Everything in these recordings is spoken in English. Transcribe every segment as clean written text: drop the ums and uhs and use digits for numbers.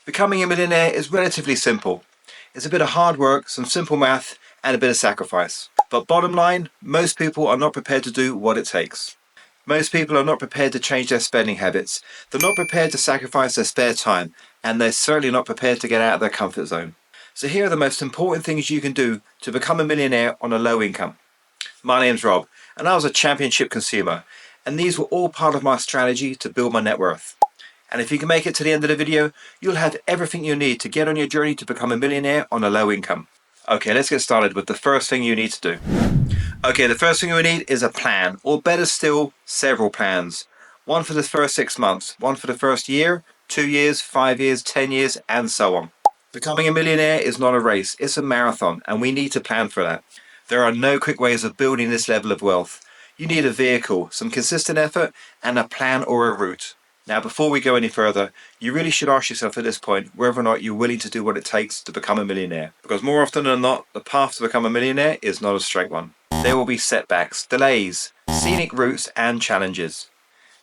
Becoming a millionaire is relatively simple. It's a bit of hard work, some simple math, and a bit of sacrifice. But bottom line, most people are not prepared to do what it takes. Most people are not prepared to change their spending habits. They're not prepared to sacrifice their spare time, and they're certainly not prepared to get out of their comfort zone. So here are the most important things you can do to become a millionaire on a low income. My name's Rob, and I was a championship consumer, and these were all part of my strategy to build my net worth. And if you can make it to the end of the video, you'll have everything you need to get on your journey to become a millionaire on a low income. Okay, let's get started with the first thing you need to do. Okay, the first thing we need is a plan, or better still, several plans. One for the first 6 months, one for the first year, 2 years, 5 years, 10 years, and so on. Becoming a millionaire is not a race, it's a marathon, and we need to plan for that. There are no quick ways of building this level of wealth. You need a vehicle, some consistent effort, and a plan or a route. Now, before we go any further, you really should ask yourself at this point whether or not you're willing to do what it takes to become a millionaire. Because more often than not, the path to become a millionaire is not a straight one. There will be setbacks, delays, scenic routes, and challenges.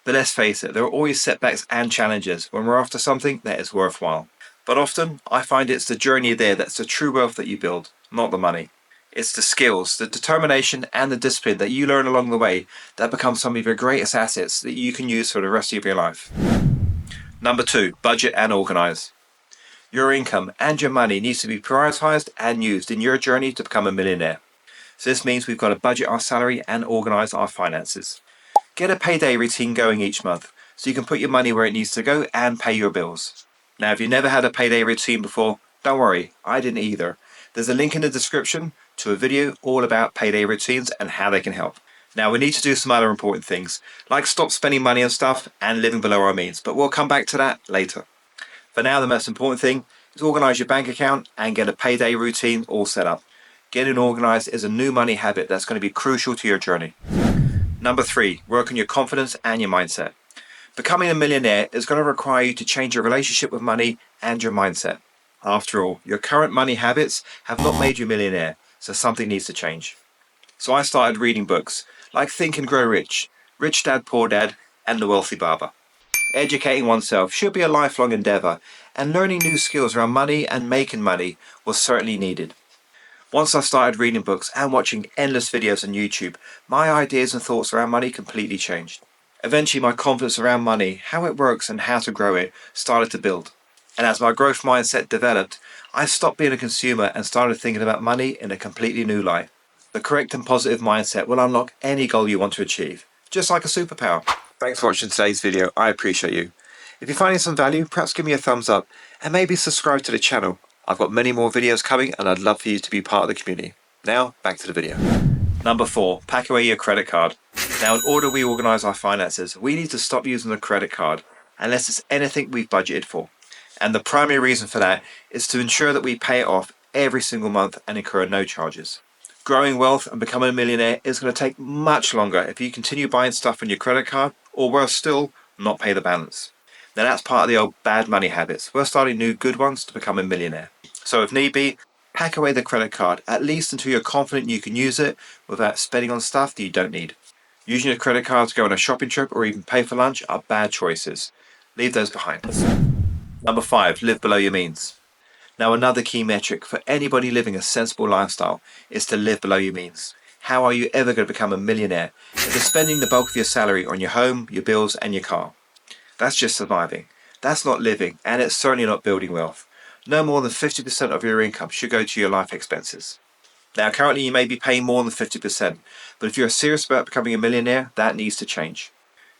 But let's face it, there are always setbacks and challenges when we're after something that is worthwhile. But often, I find it's the journey there that's the true wealth that you build, not the money. It's the skills, the determination, and the discipline that you learn along the way that become some of your greatest assets that you can use for the rest of your life. Number 2, budget and organize. Your income and your money needs to be prioritized and used in your journey to become a millionaire. So this means we've got to budget our salary and organize our finances. Get a payday routine going each month so you can put your money where it needs to go and pay your bills. Now, if you've never had a payday routine before, don't worry, I didn't either. There's a link in the description to a video all about payday routines and how they can help. Now, we need to do some other important things, like stop spending money on stuff and living below our means, but we'll come back to that later. For now, the most important thing is organize your bank account and get a payday routine all set up. Getting organized is a new money habit that's going to be crucial to your journey. Number 3, work on your confidence and your mindset. Becoming a millionaire is going to require you to change your relationship with money and your mindset. After all, your current money habits have not made you a millionaire, so something needs to change. So I started reading books like Think and Grow Rich, Rich Dad Poor Dad, and The Wealthy Barber. Educating oneself should be a lifelong endeavor, and learning new skills around money and making money was certainly needed. Once I started reading books and watching endless videos on YouTube, my ideas and thoughts around money completely changed. Eventually, my confidence around money, how it works and how to grow it, started to build. And as my growth mindset developed, I stopped being a consumer and started thinking about money in a completely new light. The correct and positive mindset will unlock any goal you want to achieve, just like a superpower. Thanks for watching today's video, I appreciate you. If you're finding some value, perhaps give me a thumbs up and maybe subscribe to the channel. I've got many more videos coming and I'd love for you to be part of the community. Now, back to the video. Number 4, pack away your credit card. Now, in order we organize our finances, we need to stop using the credit card unless it's anything we've budgeted for. And the primary reason for that is to ensure that we pay it off every single month and incur no charges. Growing wealth and becoming a millionaire is going to take much longer if you continue buying stuff on your credit card, or worse still, not pay the balance. Now that's part of the old bad money habits. We're starting new good ones to become a millionaire. So if need be, pack away the credit card, at least until you're confident you can use it without spending on stuff that you don't need. Using your credit card to go on a shopping trip or even pay for lunch are bad choices. Leave those behind. Number 5, live below your means. Now, another key metric for anybody living a sensible lifestyle is to live below your means. How are you ever going to become a millionaire if you're spending the bulk of your salary on your home, your bills, and your car? That's just surviving. That's not living, and it's certainly not building wealth. No more than 50% of your income should go to your life expenses. Now, currently you may be paying more than 50%, but if you're serious about becoming a millionaire, that needs to change.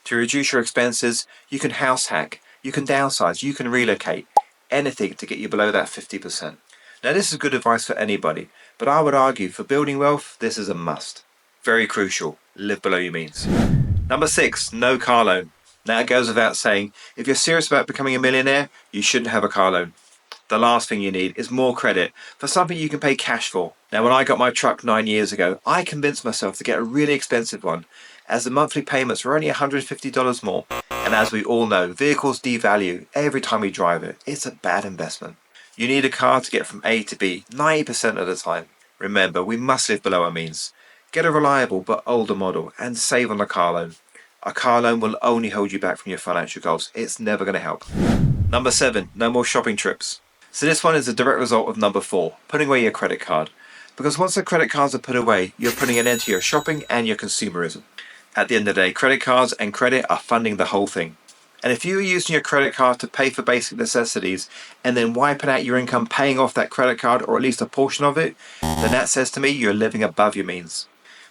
To reduce your expenses, you can house hack, you can downsize, you can relocate, anything to get you below that 50%. Now, this is good advice for anybody, but I would argue for building wealth, this is a must. Very crucial, live below your means. Number 6, no car loan. Now, it goes without saying, if you're serious about becoming a millionaire, you shouldn't have a car loan. The last thing you need is more credit for something you can pay cash for. Now, when I got my truck 9 years ago, I convinced myself to get a really expensive one, as the monthly payments were only $150 more. And as we all know, vehicles devalue every time we drive it. It's a bad investment. You need a car to get from A to B 90% of the time. Remember, we must live below our means. Get a reliable but older model and save on a car loan. A car loan will only hold you back from your financial goals. It's never going to help. Number 7, no more shopping trips. So this one is a direct result of number 4, putting away your credit card. Because once the credit cards are put away, you're putting an end to your shopping and your consumerism. At the end of the day, credit cards and credit are funding the whole thing. And if you are using your credit card to pay for basic necessities and then wiping out your income paying off that credit card or at least a portion of it, then that says to me you're living above your means.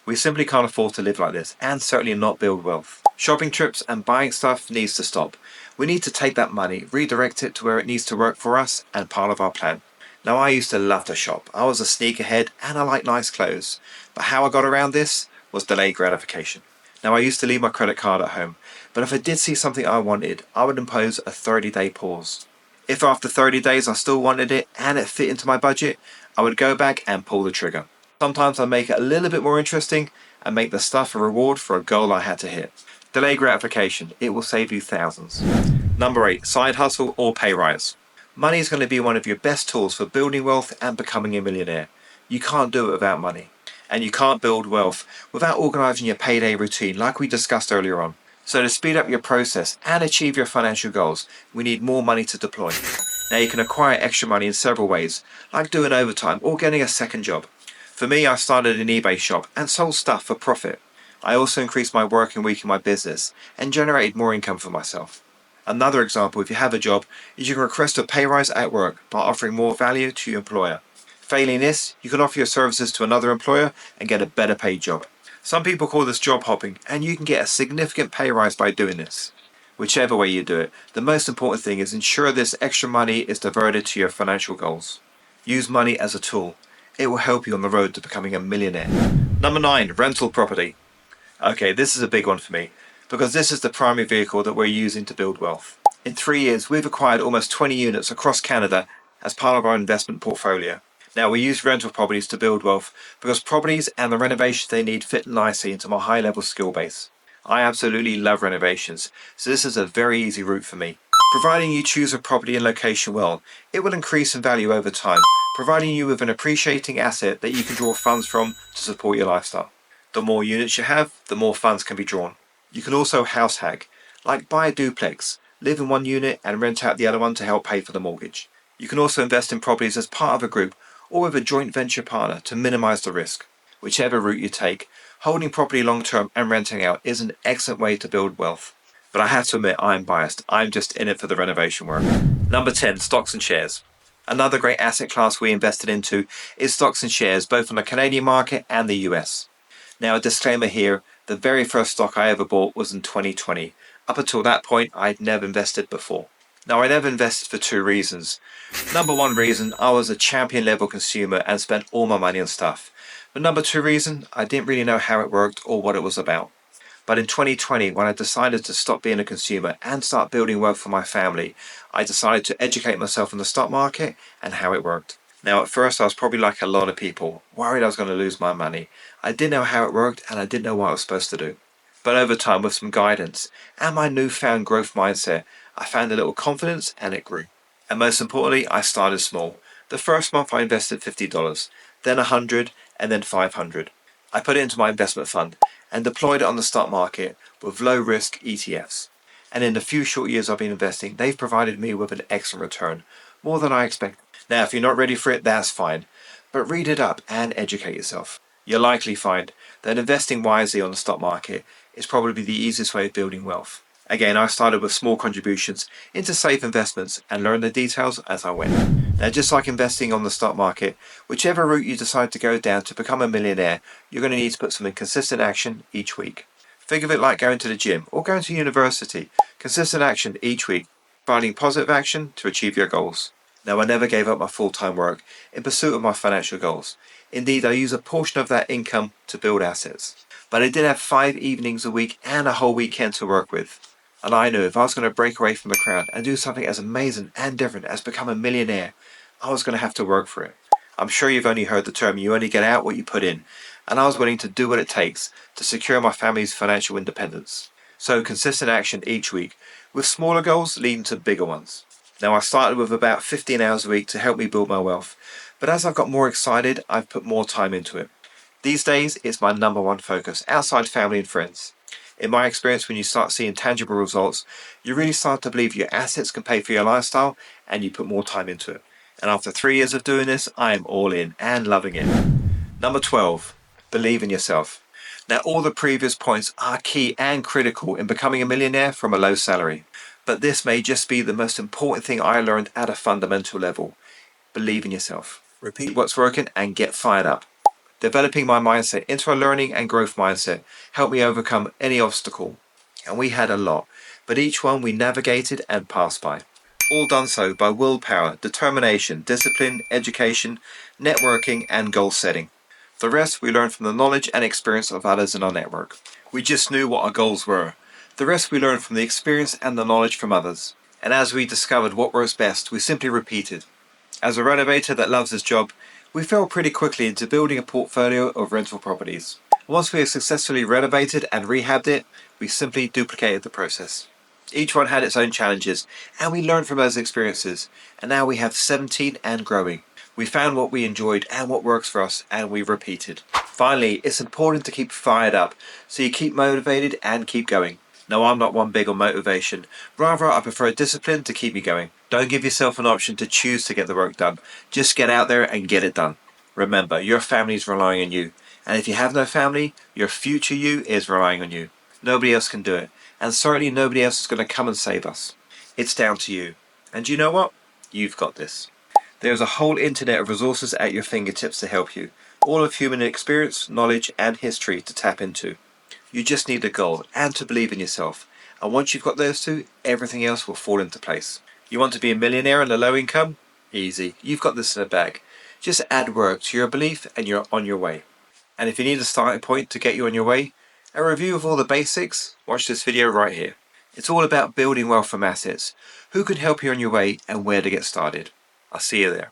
We simply can't afford to live like this and certainly not build wealth. Shopping trips and buying stuff needs to stop. We need to take that money, redirect it to where it needs to work for us and part of our plan. Now I used to love to shop. I was a sneakerhead and I like nice clothes. But how I got around this was delayed gratification. Now I used to leave my credit card at home, but if I did see something I wanted, I would impose a 30-day pause. If after 30 days I still wanted it and it fit into my budget, I would go back and pull the trigger. Sometimes I make it a little bit more interesting and make the stuff a reward for a goal I had to hit. Delay gratification, it will save you thousands. Number 8, side hustle or pay rise. Money is going to be one of your best tools for building wealth and becoming a millionaire. You can't do it without money. And you can't build wealth without organising your payday routine like we discussed earlier on. So to speed up your process and achieve your financial goals, we need more money to deploy. Now you can acquire extra money in several ways, like doing overtime or getting a second job. For me, I started an eBay shop and sold stuff for profit. I also increased my working week in my business and generated more income for myself. Another example, if you have a job, is you can request a pay rise at work by offering more value to your employer. Failing this, you can offer your services to another employer and get a better paid job. Some people call this job hopping, and you can get a significant pay rise by doing this. Whichever way you do it, the most important thing is ensure this extra money is diverted to your financial goals. Use money as a tool. It will help you on the road to becoming a millionaire. Number 9, rental property. Okay, this is a big one for me, because this is the primary vehicle that we're using to build wealth. In 3 years, we've acquired almost 20 units across Canada as part of our investment portfolio. Now, we use rental properties to build wealth because properties and the renovations they need fit nicely into my high-level skill base. I absolutely love renovations, so this is a very easy route for me. Providing you choose a property and location well, it will increase in value over time, providing you with an appreciating asset that you can draw funds from to support your lifestyle. The more units you have, the more funds can be drawn. You can also house hack, like buy a duplex, live in one unit and rent out the other one to help pay for the mortgage. You can also invest in properties as part of a group or with a joint venture partner to minimize the risk. Whichever route you take, holding property long term and renting out is an excellent way to build wealth. But I have to admit, I'm biased. I'm just in it for the renovation work. Number 10, stocks and shares. Another great asset class we invested into is stocks and shares, both on the Canadian market and the US. Now, a disclaimer here, the very first stock I ever bought was in 2020. Up until that point, I'd never invested before. Now, I never invested for 2 reasons. Number 1 reason, I was a champion level consumer and spent all my money on stuff. But number 2 reason, I didn't really know how it worked or what it was about. But in 2020, when I decided to stop being a consumer and start building wealth for my family, I decided to educate myself on the stock market and how it worked. Now, at first, I was probably like a lot of people, worried I was going to lose my money. I didn't know how it worked and I didn't know what I was supposed to do. But over time, with some guidance and my newfound growth mindset, I found a little confidence and it grew. And most importantly, I started small. The first month I invested $50, then $100, and then $500. I put it into my investment fund and deployed it on the stock market with low risk ETFs. And in the few short years I've been investing, they've provided me with an excellent return, more than I expected. Now, if you're not ready for it, that's fine. But read it up and educate yourself. You'll likely find that investing wisely on the stock market is probably the easiest way of building wealth. Again, I started with small contributions into safe investments and learned the details as I went. Now, just like investing on the stock market, whichever route you decide to go down to become a millionaire, you're going to need to put some consistent action each week. Think of it like going to the gym or going to university. Consistent action each week, providing positive action to achieve your goals. Now, I never gave up my full-time work in pursuit of my financial goals. Indeed, I use a portion of that income to build assets. But I did have 5 evenings a week and a whole weekend to work with. And I knew if I was going to break away from the crowd and do something as amazing and different as become a millionaire, I was going to have to work for it. I'm sure you've only heard the term, you only get out what you put in. And I was willing to do what it takes to secure my family's financial independence. So consistent action each week, with smaller goals leading to bigger ones. Now, I started with about 15 hours a week to help me build my wealth. But as I've got more excited, I've put more time into it. These days, it's my number 1 focus outside family and friends. In my experience, when you start seeing tangible results, you really start to believe your assets can pay for your lifestyle and you put more time into it. And after 3 years of doing this, I am all in and loving it. Number 12, believe in yourself. Now, all the previous points are key and critical in becoming a millionaire from a low salary. But this may just be the most important thing I learned at a fundamental level. Believe in yourself. Repeat what's working and get fired up. Developing my mindset into a learning and growth mindset helped me overcome any obstacle. And we had a lot, but each one we navigated and passed by. All done so by willpower, determination, discipline, education, networking, and goal setting. The rest we learned from the knowledge and experience of others in our network. We just knew what our goals were. The rest we learned from the experience and the knowledge from others. And as we discovered what works best, we simply repeated. As a renovator that loves his job, we fell pretty quickly into building a portfolio of rental properties. Once we had successfully renovated and rehabbed it, we simply duplicated the process. Each one had its own challenges, and we learned from those experiences, and now we have 17 and growing. We found what we enjoyed and what works for us, and we repeated. Finally, it's important to keep fired up, so you keep motivated and keep going. No, I'm not one big on motivation. Rather, I prefer discipline to keep me going. Don't give yourself an option to choose to get the work done. Just get out there and get it done. Remember, your family's relying on you. And if you have no family, your future you is relying on you. Nobody else can do it. And certainly nobody else is going to come and save us. It's down to you. And you know what? You've got this. There's a whole internet of resources at your fingertips to help you. All of human experience, knowledge, and history to tap into. You just need a goal and to believe in yourself. And once you've got those two, everything else will fall into place. You want to be a millionaire and a low income? Easy. You've got this in the bag. Just add work to your belief and you're on your way. And if you need a starting point to get you on your way, a review of all the basics, watch this video right here. It's all about building wealth from assets, who can help you on your way and where to get started. I'll see you there.